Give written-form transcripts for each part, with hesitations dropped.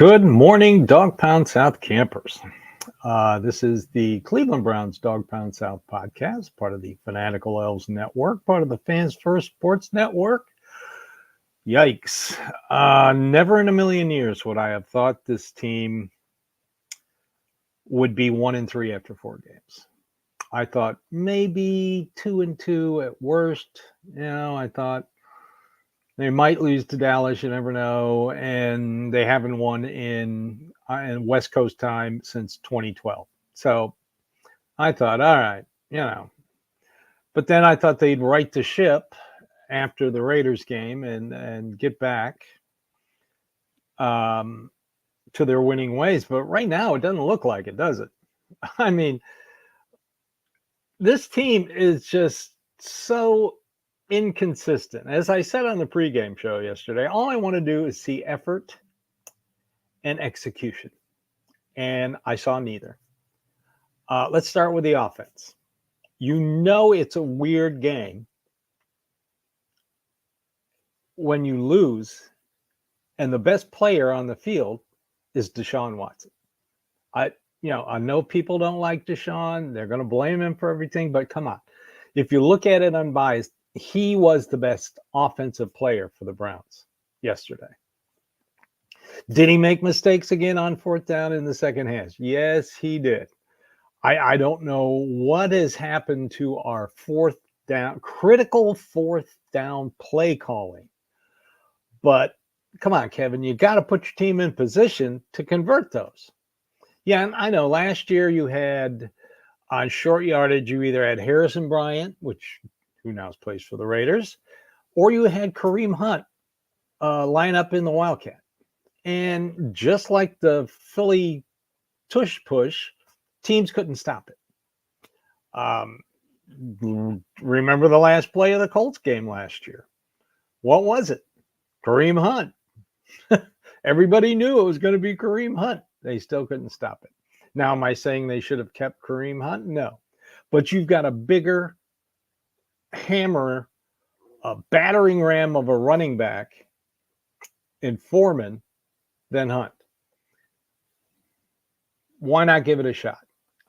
Good morning, Dawgpound South campers. This is the Cleveland Browns Dawgpound South podcast, part of the Fanatical Elves Network, part of the Fans First Sports Network. Yikes. Never in a million years would I have thought this team would be 1-3 after 4 games. I thought maybe 2-2 at worst. I thought they might lose to Dallas, you never know, and they haven't won in West Coast time since 2012. So I thought, all right, But then I thought they'd right the ship after the Raiders game and get back to their winning ways. But right now, it doesn't look like it, does it? I mean, this team is just so inconsistent. As I said on the pregame show yesterday, all I want to do is see effort and execution. And I saw neither. Let's start with the offense. It's a weird game when you lose and the best player on the field is Deshaun Watson. I know people don't like Deshaun. They're going to blame him for everything, but come on. If you look at it unbiased, he was the best offensive player for the Browns yesterday. Did he make mistakes again on fourth down in the second half? Yes, he did. I don't know what has happened to our critical fourth down play calling. But come on, Kevin, you got to put your team in position to convert those. Yeah, and I know last year you had on short yardage, you either had Harrison Bryant, which who now plays for the Raiders, or you had Kareem Hunt line up in the Wildcat. And just like the Philly tush push, teams couldn't stop it. Remember the last play of the Colts game last year? What was it? Kareem Hunt. Everybody knew it was going to be Kareem Hunt. They still couldn't stop it. Now, am I saying they should have kept Kareem Hunt? No. But you've got a bigger hammer, a battering ram of a running back in Foreman than Hunt. Why not give it a shot?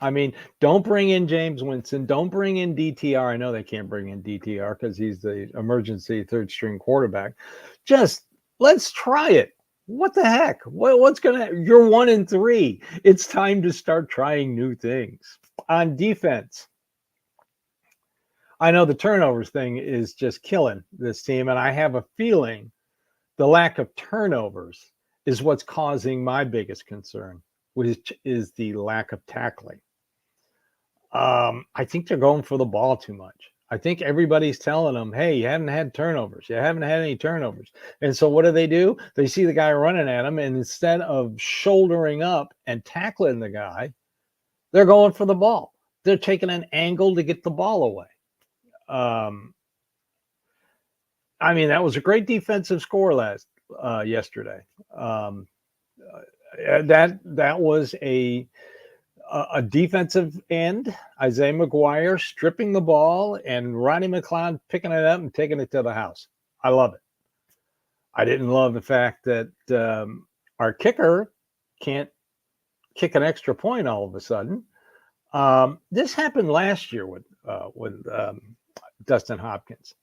I mean, don't bring in James Winston. Don't bring in DTR. I know they can't bring in DTR because he's the emergency third string quarterback. Just let's try it. What the heck? What's going to – you're 1-3. It's time to start trying new things. On defense, I know the turnovers thing is just killing this team, and I have a feeling the lack of turnovers is what's causing my biggest concern, which is the lack of tackling. I think they're going for the ball too much. I think everybody's telling them, hey, you haven't had turnovers. You haven't had any turnovers. And so what do? They see the guy running at them, and instead of shouldering up and tackling the guy, they're going for the ball. They're taking an angle to get the ball away. I mean, that was a great defensive score yesterday. That was a defensive end, Isaiah McGuire stripping the ball and Ronnie McLeod picking it up and taking it to the house. I love it. I didn't love the fact that our kicker can't kick an extra point all of a sudden. This happened last year with Dustin Hopkins.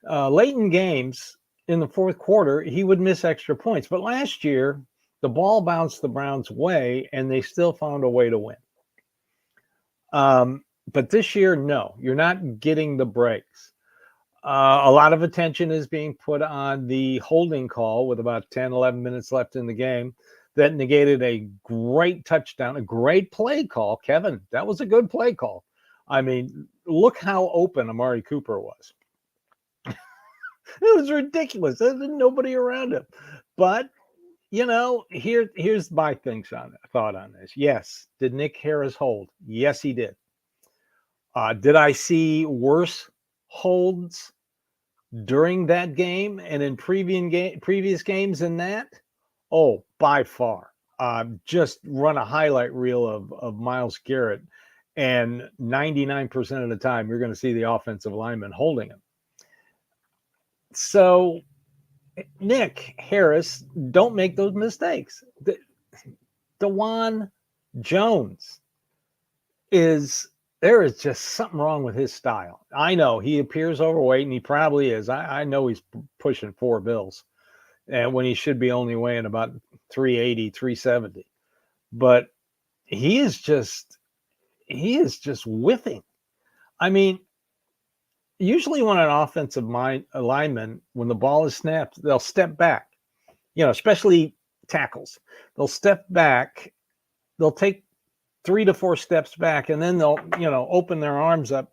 Late in games in the fourth quarter, he would miss extra points. But last year, the ball bounced the Browns' way, and they still found a way to win. But this year, no, you're not getting the breaks. A lot of attention is being put on the holding call with about 10, 11 minutes left in the game that negated a great touchdown, a great play call. Kevin, that was a good play call. I mean, look how open Amari Cooper was. It was ridiculous. There's nobody around him. But here's my thought on this. Yes, did Nick Harris hold? Yes, he did. Did I see worse holds during that game and in previous games than that? Oh, by far. Just run a highlight reel of Myles Garrett, and 99% of the time you're going to see the offensive lineman holding him. So Nick Harris, don't make those mistakes. DeJuan Jones is there is just something wrong with his style. I know he appears overweight, and he probably is. I know he's pushing 4 bills, and when he should be only weighing about 380, 370. But he is just whiffing. I mean, usually when an offensive lineman, when the ball is snapped, they'll step back. Especially tackles. They'll step back. They'll take 3 to 4 steps back, and then they'll open their arms up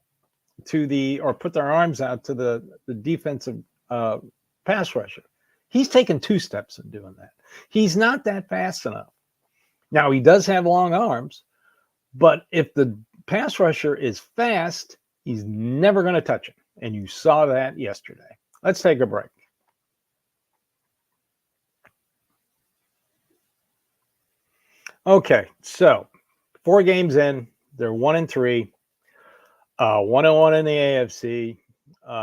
or put their arms out to the defensive pass rusher. He's taken 2 steps in doing that. He's not that fast enough. Now, he does have long arms, but if the pass rusher is fast, he's never going to touch him. And you saw that yesterday. Let's take a break. Okay, so 4 games in, they're 1-3, 1-1 in the AFC.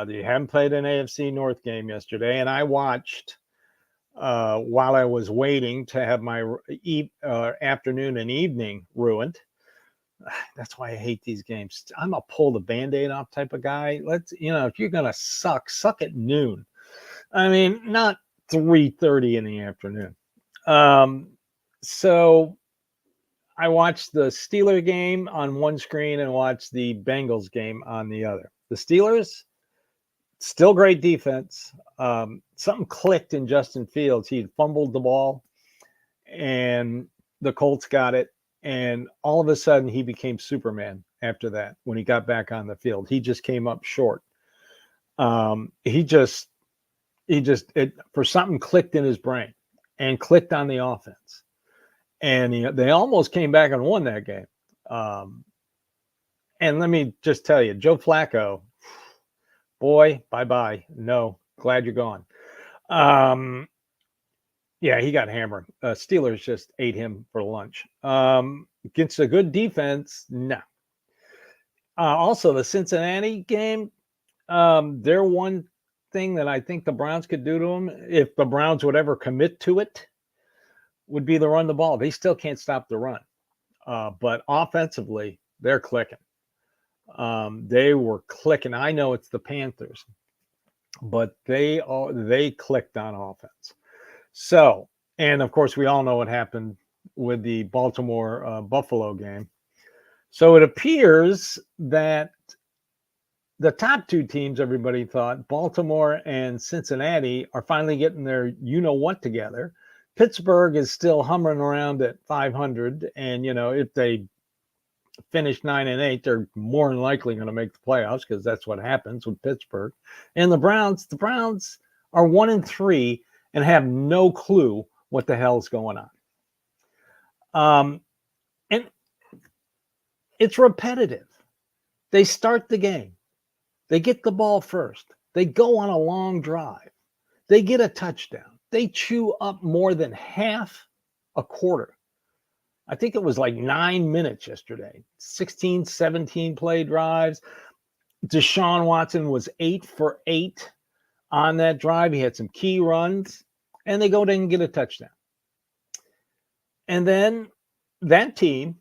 They haven't played an AFC North game yesterday, and I watched while I was waiting to have my afternoon and evening ruined. That's why I hate these games. I'm a pull the Band-Aid off type of guy. If you're gonna suck at noon. I mean, not 3:30 in the afternoon. So I watched the Steelers game on one screen and watched the Bengals game on the other. The Steelers, still great defense. Something clicked in Justin Fields. He fumbled the ball, and the Colts got it. And all of a sudden, he became Superman after that when he got back on the field. He just came up short. For something clicked in his brain and clicked on the offense. And they almost came back and won that game. And let me just tell you, Joe Flacco, boy, bye-bye. No, glad you're gone. Yeah, he got hammered. Steelers just ate him for lunch. Against a good defense, no. Also, the Cincinnati game, their one thing that I think the Browns could do to them, if the Browns would ever commit to it, would be to run the ball. They still can't stop the run. But offensively, they're clicking. They were clicking. I know it's the Panthers, but they clicked on offense. So, and of course, we all know what happened with the Baltimore Buffalo game. So it appears that the top 2 teams, everybody thought, Baltimore and Cincinnati, are finally getting their you-know-what together. Pittsburgh is still humming around at 500, and if they finish 9-8, they're more than likely going to make the playoffs, because that's what happens with Pittsburgh. And the Browns are 1-3 and have no clue what the hell's going on. And it's repetitive. They start the game. They get the ball first. They go on a long drive. They get a touchdown. They chew up more than half a quarter. I think it was like 9 minutes yesterday. 16, 17 play drives. Deshaun Watson was 8 for 8 on that drive. He had some key runs, and they go down and get a touchdown. And then that team,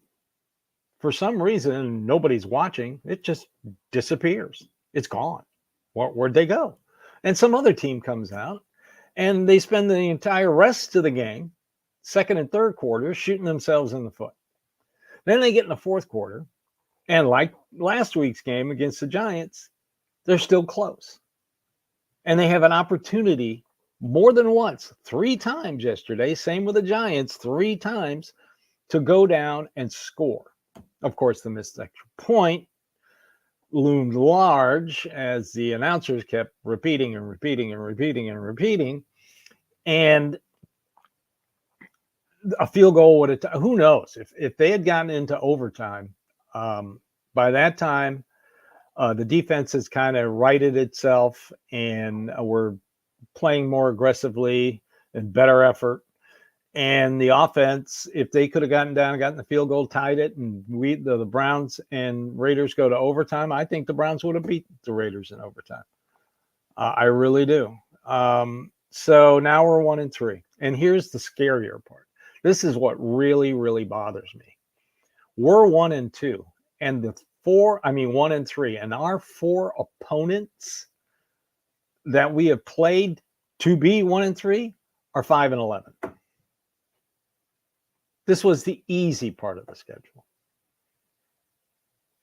for some reason, nobody's watching, it just disappears. It's gone. Where'd they go? And some other team comes out, and they spend the entire rest of the game, second and third quarter, shooting themselves in the foot. Then they get in the fourth quarter, and like last week's game against the Giants, they're still close. And they have an opportunity more than once, 3 times yesterday, same with the Giants, 3 times, to go down and score. Of course, the missed extra point loomed large as the announcers kept repeating and repeating and repeating and repeating. And a field goal would have, who knows, if they had gotten into overtime, by that time, the defense has kind of righted itself, and we're playing more aggressively and better effort. And the offense, if they could have gotten down and gotten the field goal, tied it, and the Browns and Raiders go to overtime, I think the Browns would have beat the Raiders in overtime. I really do. So now we're 1-3. And here's the scarier part. This is what really, really bothers me. We're 1-2. And the 1-3. And our 4 opponents that we have played to be 1-3 are 5-11. This was the easy part of the schedule.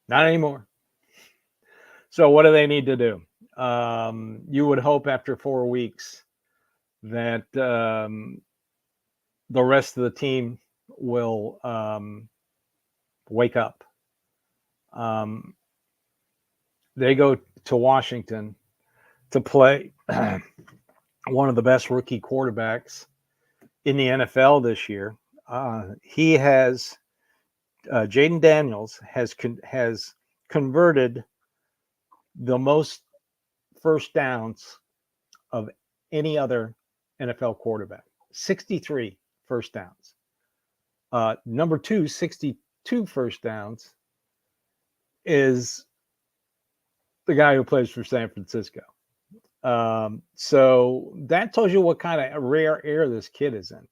Not anymore. So what do they need to do? You would hope after 4 weeks that the rest of the team will wake up. They go to Washington to play one of the best rookie quarterbacks in the NFL this year. He has Jaden Daniels has converted the most first downs of any other NFL quarterback. 63 first downs. Number 2, 62 first downs is the guy who plays for San Francisco. So that tells you what kind of rare air this kid is in.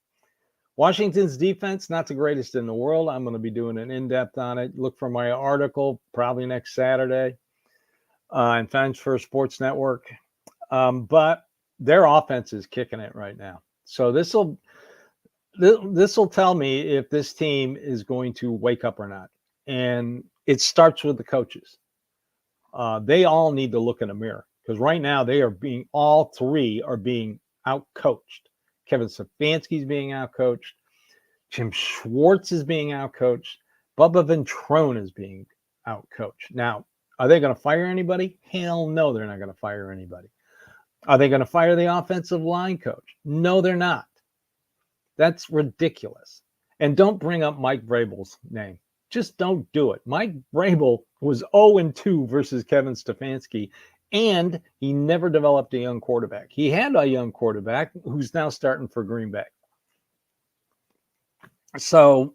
Washington's defense, not the greatest in the world. I'm going to be doing an in-depth on it. Look for my article probably next Saturday in Fans First Sports Network. But their offense is kicking it right now. So this will tell me if this team is going to wake up or not. And it starts with the coaches. They all need to look in a mirror because right now all 3 are being outcoached. Kevin Stefanski's being outcoached. Jim Schwartz is being outcoached. Bubba Ventrone is being outcoached. Now, are they going to fire anybody? Hell no, they're not going to fire anybody. Are they going to fire the offensive line coach? No, they're not. That's ridiculous. And don't bring up Mike Vrabel's name. Just don't do it. Mike Vrabel was 0-2 versus Kevin Stefanski, and he never developed a young quarterback. He had a young quarterback who's now starting for Green Bay. So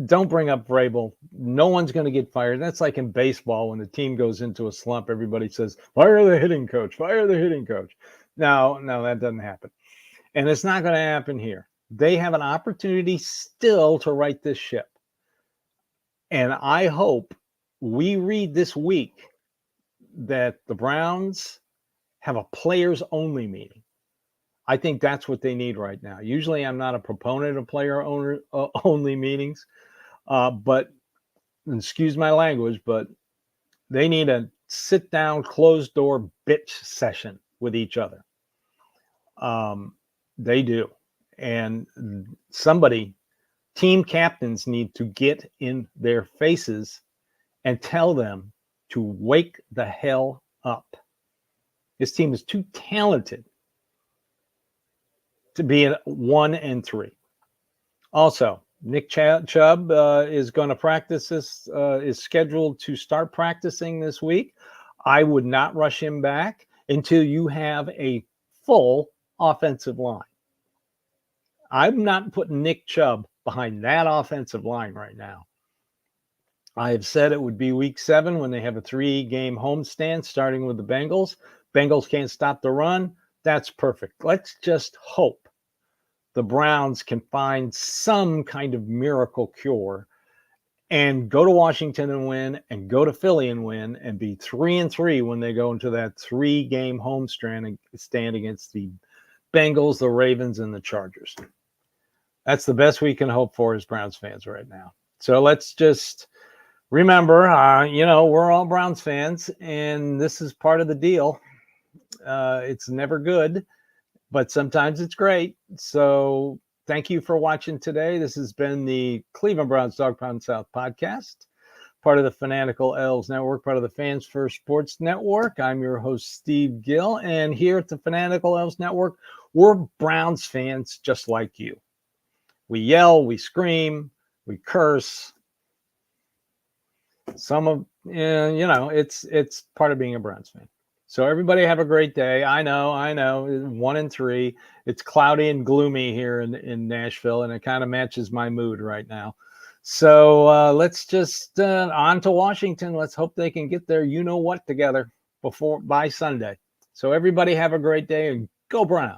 don't bring up Vrabel. No one's going to get fired. That's like in baseball when the team goes into a slump, everybody says, fire the hitting coach, fire the hitting coach. No, that doesn't happen. And it's not going to happen here. They have an opportunity still to right this ship. And I hope we read this week that the Browns have a players only meeting. I think that's what they need right now. Usually I'm not a proponent of player only meetings, but excuse my language, but they need a sit down, closed door bitch session with each other. They do. And team captains need to get in their faces and tell them to wake the hell up. This team is too talented to be at 1-3. Also, Nick Chubb is going to practice is scheduled to start practicing this week. I would not rush him back until you have a full offensive line. I'm not putting Nick Chubb behind that offensive line right now. I have said it would be week 7 when they have a 3-game homestand starting with the Bengals. Bengals can't stop the run. That's perfect. Let's just hope the Browns can find some kind of miracle cure and go to Washington and win and go to Philly and win and be 3-3 when they go into that 3-game homestand against the Bengals, the Ravens, and the Chargers. That's the best we can hope for as Browns fans right now. So let's just remember, we're all Browns fans, and this is part of the deal. It's never good, but sometimes it's great. So thank you for watching today. This has been the Cleveland Browns Dawgpound South podcast, part of the Fanatical Elves Network, part of the Fans First Sports Network. I'm your host, Steve Gill, and here at the Fanatical Elves Network, we're Browns fans just like you. We yell, we scream, we curse. It's part of being a Browns fan. So everybody have a great day. I know, 1-3. It's cloudy and gloomy here in Nashville, and it kind of matches my mood right now. So let's just on to Washington. Let's hope they can get their you-know-what together by Sunday. So everybody have a great day, and Go Brown.